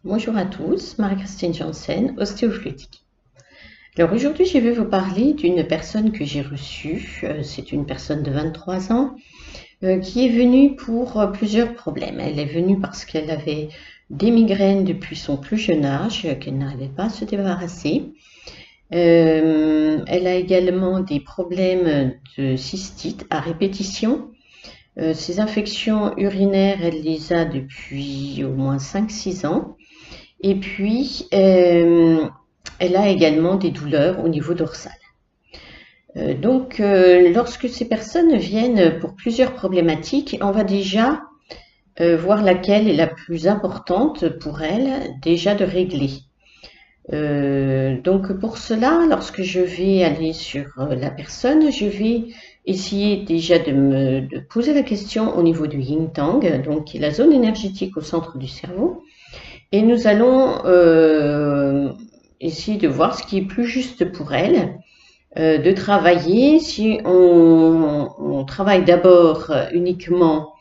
Bonjour à tous, Marie-Christine Janssen, ostéophytique. Alors aujourd'hui, je vais vous parler d'une personne que j'ai reçue. C'est une personne de 23 ans qui est venue pour plusieurs problèmes. Elle est venue parce qu'elle avait des migraines depuis son plus jeune âge, qu'elle n'arrivait pas à se débarrasser. Elle a également des problèmes de cystite à répétition. Ces infections urinaires, elle les a depuis au moins 5-6 ans. Et puis, elle a également des douleurs au niveau dorsal. Lorsque ces personnes viennent pour plusieurs problématiques, on va déjà voir laquelle est la plus importante pour elle, déjà de régler. Donc pour cela, lorsque je vais aller sur la personne, je vais essayer déjà de poser la question au niveau du Yin Tang, donc qui est la zone énergétique au centre du cerveau. Et nous allons essayer de voir ce qui est plus juste pour elle, de travailler. Si on travaille d'abord uniquement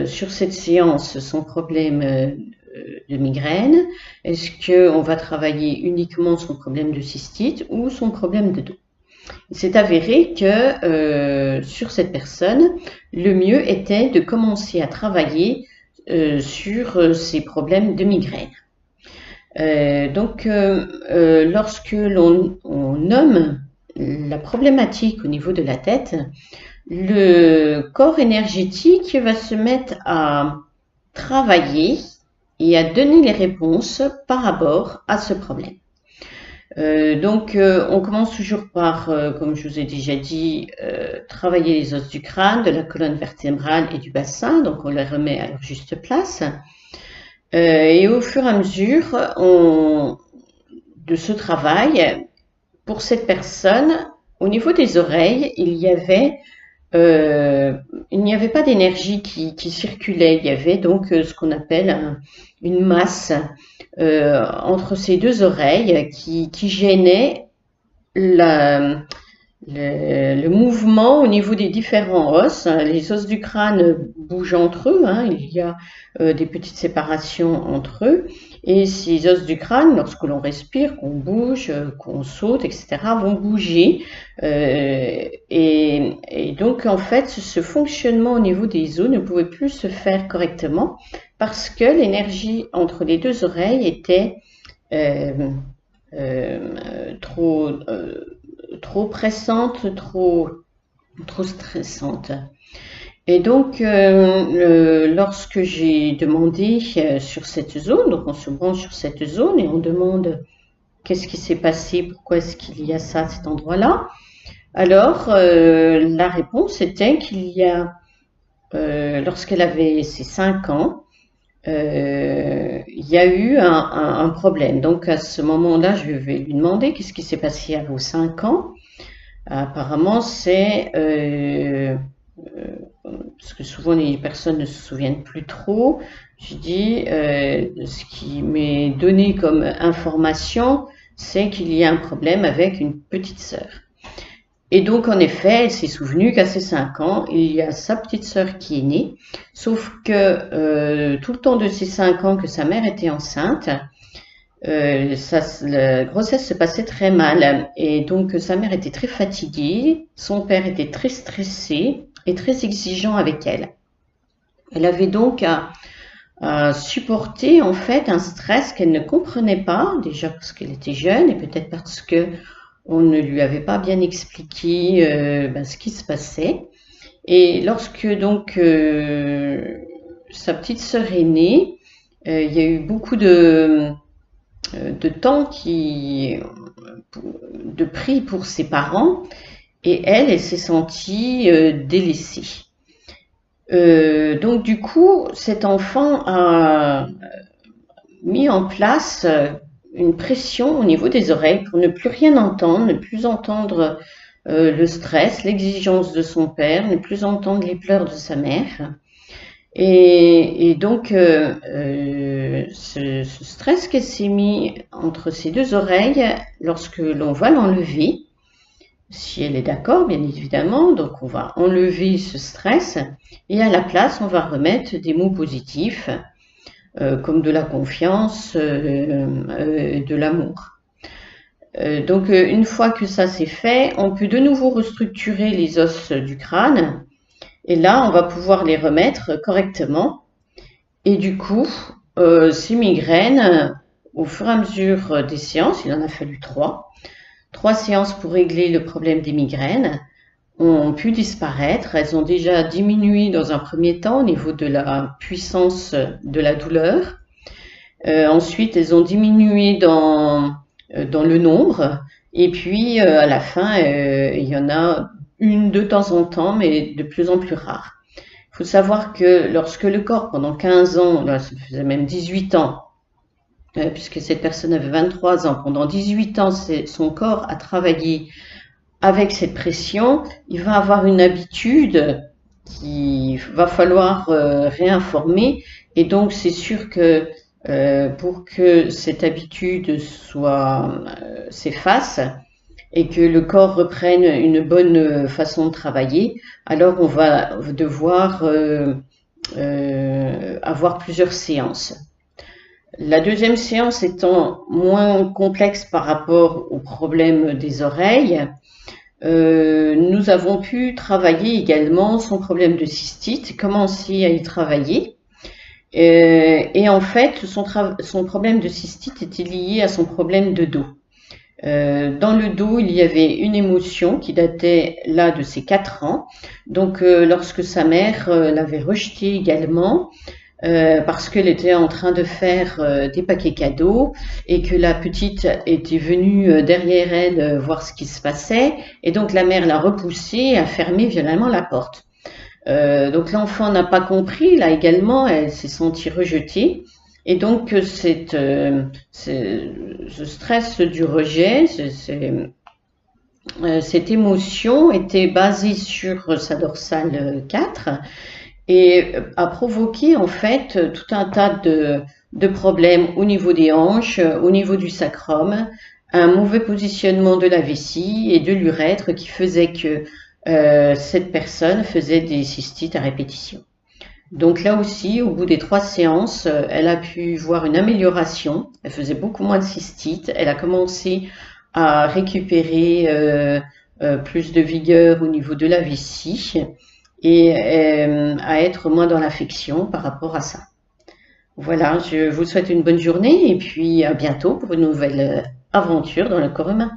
sur cette séance son problème de migraine, est-ce qu'on va travailler uniquement son problème de cystite ou son problème de dos? C'est avéré que sur cette personne, le mieux était de commencer à travailler sur ces problèmes de migraine. Lorsque l'on nomme la problématique au niveau de la tête, le corps énergétique va se mettre à travailler et à donner les réponses par rapport à ce problème. On commence toujours par, comme je vous ai déjà dit, travailler les os du crâne, de la colonne vertébrale et du bassin, donc on les remet à leur juste place. Et au fur et à mesure de ce travail, pour cette personne, au niveau des oreilles, il n'y avait pas d'énergie qui circulait. Il y avait donc ce qu'on appelle une masse entre ces deux oreilles qui gênait le mouvement au niveau des différents os. Les os du crâne bougent entre eux, il y a des petites séparations entre eux, et ces os du crâne, lorsque l'on respire, qu'on bouge, qu'on saute, etc., vont bouger. Et donc, en fait, ce fonctionnement au niveau des os ne pouvait plus se faire correctement parce que l'énergie entre les deux oreilles était trop pressante, trop stressante. Et donc, lorsque j'ai demandé sur cette zone, donc on se branche sur cette zone et on demande qu'est-ce qui s'est passé, pourquoi est-ce qu'il y a ça à cet endroit-là. Alors, la réponse était qu'il y a, lorsqu'elle avait ses 5 ans, il y a eu un problème. Donc à ce moment-là, je vais lui demander qu'est-ce qui s'est passé à vos 5 ans. Apparemment, c'est parce que souvent les personnes ne se souviennent plus trop. Je dis ce qui m'est donné comme information, c'est qu'il y a un problème avec une petite sœur. Et donc, en effet, elle s'est souvenue qu'à ses 5 ans, il y a sa petite sœur qui est née, sauf que tout le temps de ses 5 ans que sa mère était enceinte, la grossesse se passait très mal. Et donc, sa mère était très fatiguée, son père était très stressé et très exigeant avec elle. Elle avait donc à supporter en fait un stress qu'elle ne comprenait pas, déjà parce qu'elle était jeune et peut-être parce que on ne lui avait pas bien expliqué ce qui se passait. Et lorsque donc sa petite sœur est née, il y a eu beaucoup de temps de pris pour ses parents, et elle s'est sentie délaissée. Donc du coup, cet enfant a mis en place une pression au niveau des oreilles pour ne plus rien entendre, ne plus entendre le stress, l'exigence de son père, ne plus entendre les pleurs de sa mère. Et donc, ce stress qu'elle s'est mis entre ses deux oreilles, lorsque l'on va l'enlever, si elle est d'accord, bien évidemment, donc on va enlever ce stress et à la place, on va remettre des mots positifs. comme de la confiance, de l'amour. Donc, une fois que ça c'est fait, on peut de nouveau restructurer les os du crâne. Et là, on va pouvoir les remettre correctement. Et du coup, ces migraines, au fur et à mesure des séances, il en a fallu 3 séances pour régler le problème des migraines, ont pu disparaître. Elles ont déjà diminué dans un premier temps au niveau de la puissance de la douleur. Ensuite, elles ont diminué dans le nombre. Et puis, à la fin, il y en a une de temps en temps, mais de plus en plus rare. Il faut savoir que lorsque le corps, pendant 15 ans, là, ça faisait même 18 ans, puisque cette personne avait 23 ans, pendant 18 ans, son corps a travaillé avec cette pression, il va avoir une habitude qu'il va falloir réinformer. Et donc, c'est sûr que pour que cette habitude s'efface et que le corps reprenne une bonne façon de travailler, alors on va devoir avoir plusieurs séances. La deuxième séance étant moins complexe par rapport au problème des oreilles, nous avons pu travailler également son problème de cystite, commencer à y travailler. Et en fait, son problème de cystite était lié à son problème de dos. Dans le dos, il y avait une émotion qui datait là de ses 4 ans. Donc, lorsque sa mère l'avait rejeté également, parce qu'elle était en train de faire des paquets cadeaux et que la petite était venue derrière elle voir ce qui se passait. Et donc, la mère l'a repoussée et a fermé violemment la porte. Donc, l'enfant n'a pas compris. Là également, elle s'est sentie rejetée. Et donc, ce stress du rejet, cette émotion était basée sur sa dorsale 4 et a provoqué en fait tout un tas de problèmes au niveau des hanches, au niveau du sacrum, un mauvais positionnement de la vessie et de l'urètre qui faisait que cette personne faisait des cystites à répétition. Donc là aussi, au bout des 3 séances, elle a pu voir une amélioration. Elle faisait beaucoup moins de cystites. Elle a commencé à récupérer plus de vigueur au niveau de la vessie et à être moins dans l'affection par rapport à ça. Voilà, je vous souhaite une bonne journée et puis à bientôt pour une nouvelle aventure dans le corps humain.